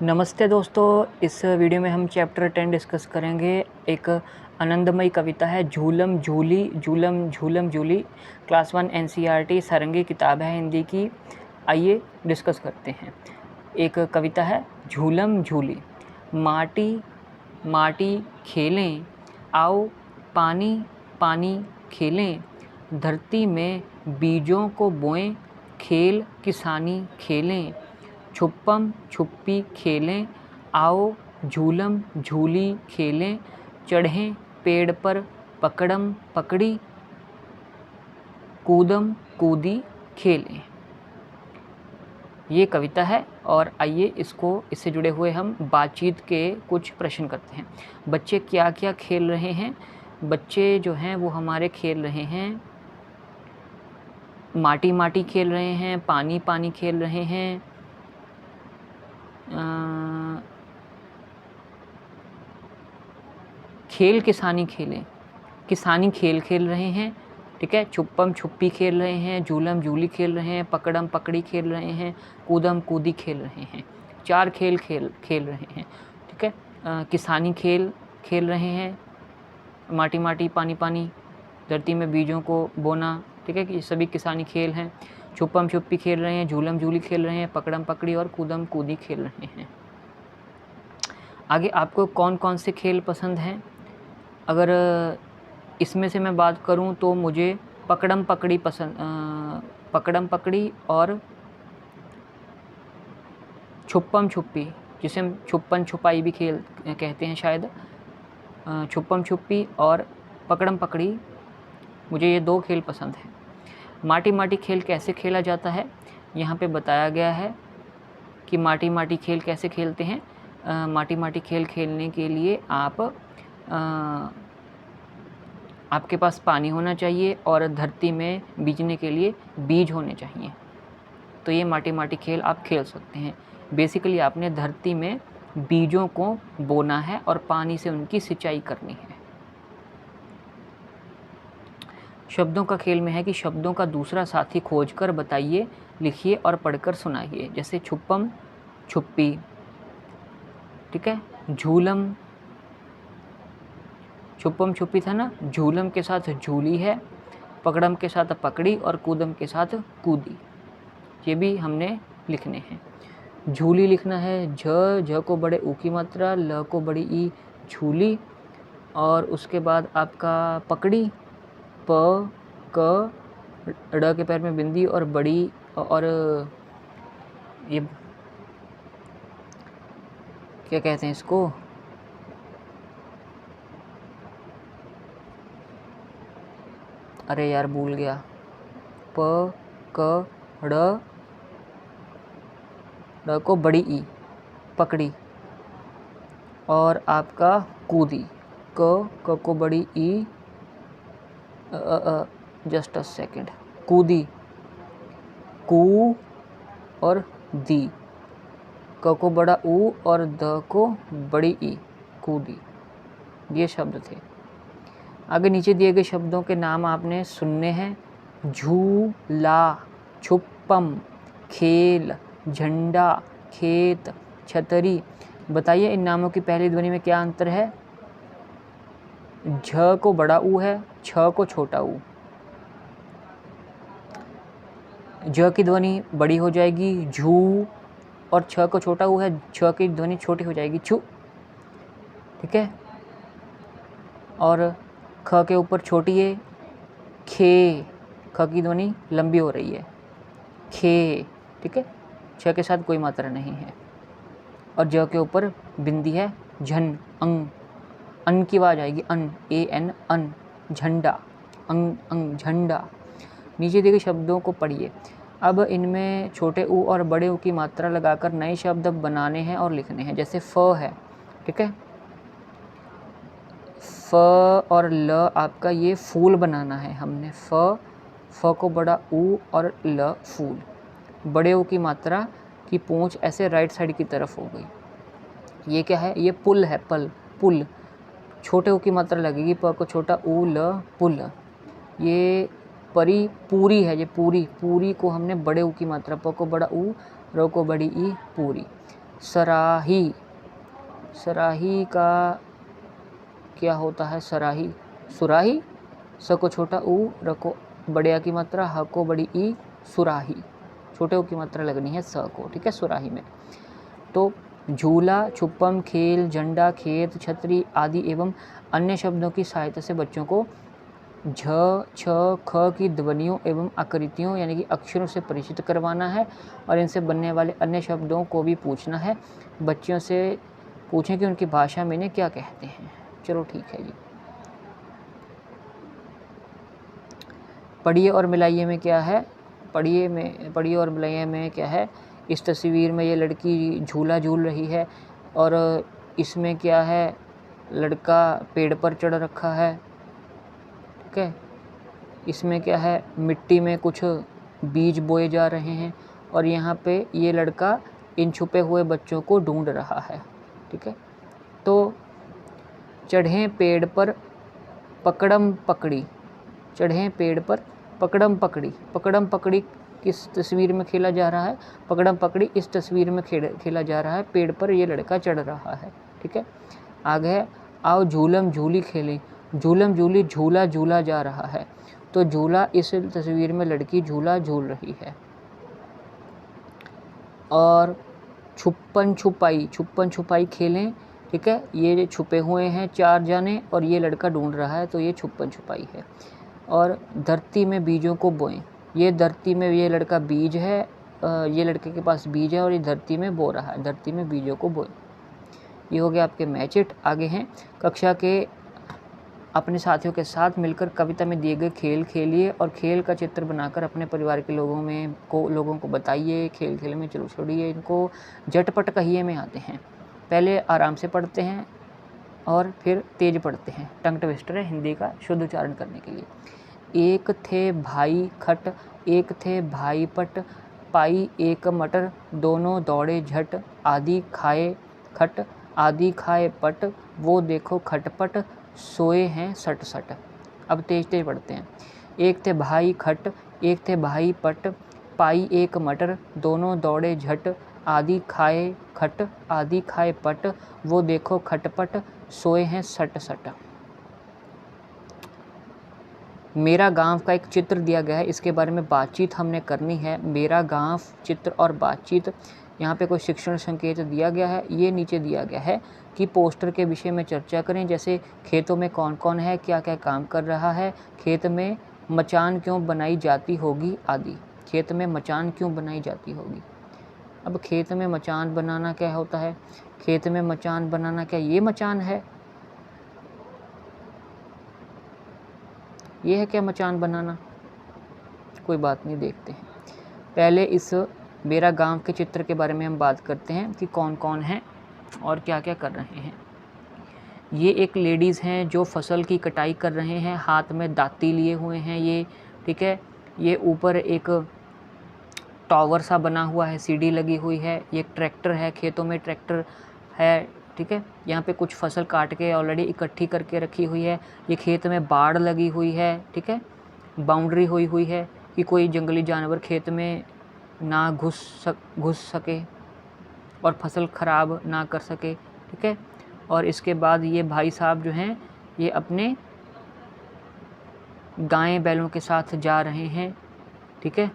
नमस्ते दोस्तों, इस वीडियो में हम चैप्टर 10 डिस्कस करेंगे। एक आनंदमयी कविता है झूलम झूली झूलम झूलम झूली। क्लास 1 एनसीईआरटी सारंगी किताब है हिंदी की। आइए डिस्कस करते हैं। एक कविता है झूलम झूली। माटी माटी खेलें, आओ पानी पानी खेलें, धरती में बीजों को बोएं, खेल किसानी खेलें, छुपम छुपी खेलें, आओ झूलम झूली खेलें, चढ़ें पेड़ पर पकड़म पकड़ी, कूदम कूदी खेलें। ये कविता है और आइए इससे जुड़े हुए हम बातचीत के कुछ प्रश्न करते हैं। बच्चे क्या क्या खेल रहे हैं? बच्चे जो हैं वो हमारे खेल रहे हैं, माटी माटी खेल रहे हैं, पानी पानी खेल रहे हैं, खेल किसानी खेलें, किसानी खेल खेल रहे हैं, ठीक है। छुपम छुप्पी खेल रहे हैं, झूलम झूली खेल रहे हैं, पकड़म पकड़ी खेल रहे हैं, कूदम कूदी खेल रहे हैं। 4 खेल खेल रहे हैं, ठीक है। किसानी खेल खेल रहे हैं, माटी माटी पानी पानी, धरती में बीजों को बोना, ठीक है कि सभी किसानी खेल हैं। छुपम छुप्पी खेल रहे हैं, झूलम झूली खेल रहे हैं, पकड़म पकड़ी और कूदम कूदी खेल रहे हैं। आगे आपको कौन कौन से खेल पसंद हैं? अगर इसमें से मैं बात करूं तो मुझे पकड़म पकड़ी पसंद, पकड़म पकड़ी और छुपम छुप्पी, जिसे हम छुपन छुपाई भी खेल कहते हैं शायद, छुपम छुप्पी और पकड़म पकड़ी, मुझे ये 2 खेल पसंद हैं। माटी माटी खेल कैसे खेला जाता है? यहाँ पे बताया गया है कि माटी माटी खेल कैसे खेलते हैं। माटी माटी खेल खेलने के लिए आपके पास पानी होना चाहिए और धरती में बीजने के लिए बीज होने चाहिए, तो ये माटी माटी खेल आप खेल सकते हैं। बेसिकली आपने धरती में बीजों को बोना है और पानी से उनकी सिंचाई करनी है। शब्दों का खेल में है कि शब्दों का दूसरा साथी खोजकर बताइए, लिखिए और पढ़कर सुनाइए। जैसे छुपम छुप्पी, ठीक है। झूलम, छुपम छुप्पी था ना, झूलम के साथ झूली है, पकड़म के साथ पकड़ी और कूदम के साथ कूदी, ये भी हमने लिखने हैं। झूली लिखना है झ को बड़े ऊ की मात्रा, ल को बड़ी ई, झूली। और उसके बाद आपका पकड़ी, प क, ड़ के पैर में बिंदी और बड़ी, और ये क्या कहते हैं इसको, अरे यार भूल गया, प क ड़ को बड़ी ई, पकड़ी। और आपका कूदी, क को बड़ी ई, जस्ट अ सेकेंड, कूदी, कू और दी, क को बड़ा ऊ और द को बड़ी ई, कूदी। ये शब्द थे। आगे नीचे दिए गए शब्दों के नाम आपने सुनने हैं। झूला, छुपम, खेल, झंडा, खेत, छतरी। बताइए इन नामों की पहली ध्वनि में क्या अंतर है? झ को बड़ा ऊ है, छ को छोटा ऊ। झ की ध्वनि बड़ी हो जाएगी झू, और छ को छोटा ऊ है, छ की ध्वनि छोटी हो जाएगी छू, ठीक है। और ख के ऊपर छोटी है खे, ख की ध्वनि लंबी हो रही है खे, ठीक है। छ के साथ कोई मात्रा नहीं है। और ज के ऊपर बिंदी है झन, अंग, अन की आवाज आएगी अन, ए एन अन, झंडा, अंग अंग झंडा। नीचे दिए गए शब्दों को पढ़िए। अब इनमें छोटे ऊ और बड़े ऊ की मात्रा लगाकर नए शब्द बनाने हैं और लिखने हैं। जैसे फ है, ठीक है, फ और ल आपका ये फूल बनाना है हमने। फ को बड़ा ऊ और ल फूल। बड़े ऊ की मात्रा की पूंछ ऐसे राइट साइड की तरफ हो गई। ये क्या है? ये पुल है, पल, पुल। छोटे ऊ की मात्रा लगेगी, प को छोटा ऊ ल पुल। ये परी, पूरी है, ये पूरी, पूरी को हमने बड़े ऊ की मात्रा, प को बड़ा ऊ, र को बड़ी ई, पूरी। सराही, सराही का क्या होता है? सराही, सुराही, स को छोटा ऊ, र को बड़े आ की मात्रा, ह को बड़ी ई, सुराही, छोटे ऊ की मात्रा लगनी है स को, ठीक है, सुराही में। तो झूला, छुप्पम, खेल, झंडा, खेत, छतरी आदि एवं अन्य शब्दों की सहायता से बच्चों को झ, छ, ख की ध्वनियों एवं आकृतियों यानी कि अक्षरों से परिचित करवाना है और इनसे बनने वाले अन्य शब्दों को भी पूछना है। बच्चों से पूछें कि उनकी भाषा में इन्हें क्या कहते हैं। चलो ठीक है जी। पढ़िए और मिलाइए में क्या है? पढ़िए और मिलाइए में क्या है? इस तस्वीर में ये लड़की झूला झूल रही है और इसमें क्या है? लड़का पेड़ पर चढ़ रखा है, ठीक है। इसमें क्या है? मिट्टी में कुछ बीज बोए जा रहे हैं और यहाँ पे ये लड़का इन छुपे हुए बच्चों को ढूंढ रहा है, ठीक है। तो चढ़ें पेड़ पर पकड़म पकड़ी, चढ़ें पेड़ पर पकड़म पकड़ी, पकड़म पकड़ी किस तस्वीर में खेला जा रहा है? पकड़म पकड़ी इस तस्वीर में खेला जा रहा है, पेड़ पर ये लड़का चढ़ रहा है, ठीक है। आगे है आओ झूलम झूली खेलें, झूलम झूली झूला झूला जा रहा है, तो झूला इस तस्वीर में लड़की झूला झूल रही है। और छुपन छुपाई, छुपन छुपाई खेलें, ठीक है। ये छुपे हुए हैं 4 जाने और ये लड़का ढूंढ रहा है, तो ये छुपन छुपाई है। और धरती में बीजों को बोएं, ये धरती में ये लड़का बीज है, ये लड़के के पास बीज है और ये धरती में बो रहा है, धरती में बीजों को बोएं। ये हो गया आपके मैचिट। आगे हैं कक्षा के अपने साथियों के साथ मिलकर कविता में दिए गए खेल खेलिए और खेल का चित्र बनाकर अपने परिवार के लोगों को बताइए। खेल खेल में चलो छोड़िए इनको, झटपट कहिए में आते हैं। पहले आराम से पढ़ते हैं और फिर तेज पढ़ते हैं। टंग ट्विस्टर है हिंदी का शुद्ध उच्चारण करने के लिए। एक थे भाई खट, एक थे भाई पट, पाई एक मटर, दोनों दौड़े झट, आदि खाए खट, आदि खाए पट, वो देखो खटपट, सोए हैं सट सट। अब तेज तेज पढ़ते हैं। एक थे भाई खट, एक थे भाई पट, पाई एक मटर, दोनों दौड़े झट, आदि खाए खट, आदि खाए पट, वो देखो खटपट, सोए हैं सट सट। मेरा गांव का एक चित्र दिया गया है, इसके बारे में बातचीत हमने करनी है। मेरा गांव, चित्र और बातचीत। यहाँ पे कोई शिक्षण संकेत दिया गया है, ये नीचे दिया गया है कि पोस्टर के विषय में चर्चा करें, जैसे खेतों में कौन कौन है, क्या क्या काम कर रहा है, खेत में मचान क्यों बनाई जाती होगी आदि। खेत में मचान क्यों बनाई जाती होगी? अब खेत में मचान बनाना क्या होता है? खेत में मचान बनाना क्या ये मचान है? ये है क्या मचान बनाना? कोई बात नहीं, देखते हैं। पहले इस मेरा गांव के चित्र के बारे में हम बात करते हैं कि कौन कौन है और क्या क्या कर रहे हैं। ये एक लेडीज़ हैं जो फसल की कटाई कर रहे हैं, हाथ में दाती लिए हुए हैं ये, ठीक है। ये ऊपर एक टावर सा बना हुआ है, सीढ़ी लगी हुई है। ये ट्रैक्टर है, खेतों में ट्रैक्टर है, ठीक है। यहाँ पे कुछ फसल काट के ऑलरेडी इकट्ठी करके रखी हुई है। ये खेत में बाड़ लगी हुई है, ठीक है। बाउंड्री हुई है कि कोई जंगली जानवर खेत में ना घुस सके और फसल ख़राब ना कर सके, ठीक है। और इसके बाद ये भाई साहब जो हैं ये अपने गाय बैलों के साथ जा रहे हैं, ठीक है।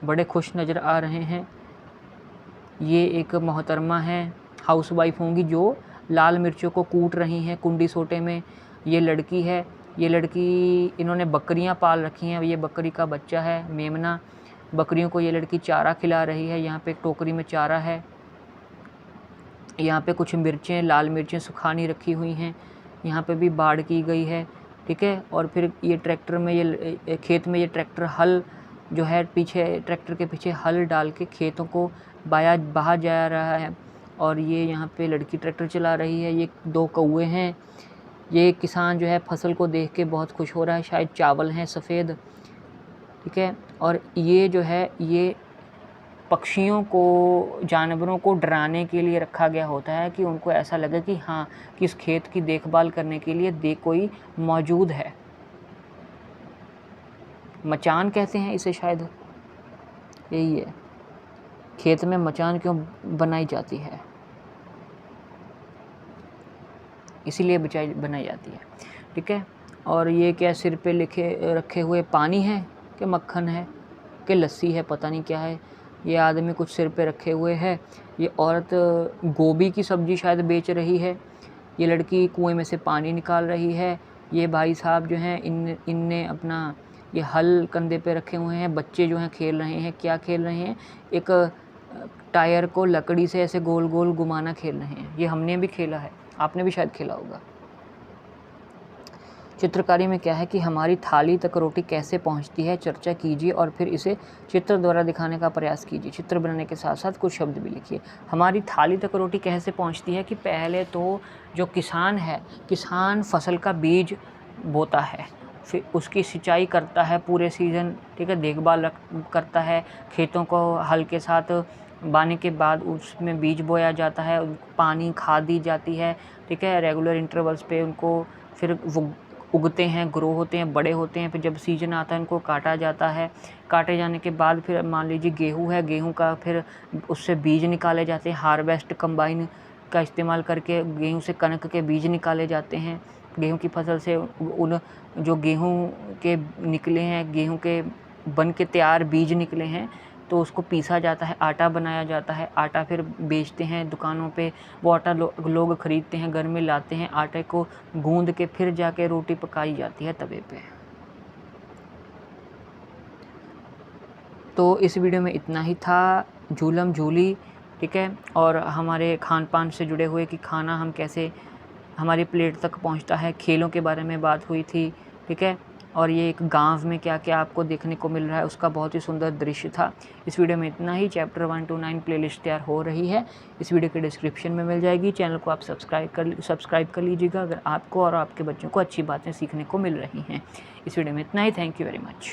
बड़े खुश नज़र आ रहे हैं। ये एक मोहतरमा है, हाउसवाइफ होंगी, जो लाल मिर्चों को कूट रही हैं कुंडी सोटे में। ये लड़की है, ये लड़की, इन्होंने बकरियां पाल रखी हैं, ये बकरी का बच्चा है मेमना। बकरियों को ये लड़की चारा खिला रही है। यहाँ पे एक टोकरी में चारा है। यहाँ पे कुछ मिर्चें, लाल मिर्चें सुखानी रखी हुई हैं। यहाँ पे भी बाड़ की गई है, ठीक है। और फिर ये ट्रैक्टर में, ये खेत में ये ट्रैक्टर हल जो है, पीछे ट्रैक्टर के पीछे हल डाल के खेतों को बहा जा रहा है। और ये यहाँ पे लड़की ट्रैक्टर चला रही है। ये 2 कौवे हैं। ये किसान जो है फसल को देख के बहुत खुश हो रहा है, शायद चावल हैं सफ़ेद, ठीक है। और ये जो है ये पक्षियों को, जानवरों को डराने के लिए रखा गया होता है कि उनको ऐसा लगे कि हाँ, कि इस खेत की देखभाल करने के लिए कोई मौजूद है। मचान कहते हैं इसे शायद, यही है। खेत में मचान क्यों बनाई जाती है? इसीलिए बनाई जाती है, ठीक है। और ये क्या सिर पे रखे हुए पानी है कि मक्खन है कि लस्सी है, पता नहीं क्या है। ये आदमी कुछ सिर पे रखे हुए है। ये औरत गोभी की सब्ज़ी शायद बेच रही है। ये लड़की कुएं में से पानी निकाल रही है। ये भाई साहब जो हैं इनने अपना ये हल कंधे पे रखे हुए हैं। बच्चे जो हैं खेल रहे हैं। क्या खेल रहे हैं? एक टायर को लकड़ी से ऐसे गोल गोल घुमाना खेल रहे हैं। ये हमने भी खेला है, आपने भी शायद खेला होगा। चित्रकारी में क्या है कि हमारी थाली तक रोटी कैसे पहुंचती है, चर्चा कीजिए और फिर इसे चित्र द्वारा दिखाने का प्रयास कीजिए। चित्र बनाने के साथ साथ कुछ शब्द भी लिखिए। हमारी थाली तक रोटी कैसे पहुंचती है कि पहले तो जो किसान है, किसान फसल का बीज बोता है, फिर उसकी सिंचाई करता है पूरे सीज़न, ठीक है, देखभाल करता है, खेतों को हल के साथ बाने के बाद उसमें बीज बोया जाता है, पानी खाद दी जाती है, ठीक है, रेगुलर इंटरवल्स पे उनको, फिर वो उगते हैं, ग्रो होते हैं, बड़े होते हैं, फिर जब सीजन आता है उनको काटा जाता है। काटे जाने के बाद फिर मान लीजिए गेहूँ है, गेहूँ का फिर उससे बीज निकाले जाते हैं। हार्वेस्ट कंबाइन का इस्तेमाल करके गेहूँ से कनक के बीज निकाले जाते हैं। गेहूँ की फसल से उन जो गेहूँ के निकले हैं, गेहूँ के बन के तैयार बीज निकले हैं, तो उसको पीसा जाता है, आटा बनाया जाता है। आटा फिर बेचते हैं दुकानों पे। वो आटा लोग ख़रीदते हैं, घर में लाते हैं। आटे को गूंद के फिर जाके रोटी पकाई जाती है तवे पे। तो इस वीडियो में इतना ही था, झूलम झूली, ठीक है, और हमारे खान पान से जुड़े हुए कि खाना हम कैसे हमारी प्लेट तक पहुंचता है। खेलों के बारे में बात हुई थी, ठीक है, और ये एक गांव में क्या क्या आपको देखने को मिल रहा है उसका बहुत ही सुंदर दृश्य था। इस वीडियो में इतना ही। चैप्टर 1 to 9 प्लेलिस्ट तैयार हो रही है, इस वीडियो के डिस्क्रिप्शन में मिल जाएगी। चैनल को आप सब्सक्राइब कर लीजिएगा अगर आपको और आपके बच्चों को अच्छी बातें सीखने को मिल रही हैं। इस वीडियो में इतना ही। Thank you very much.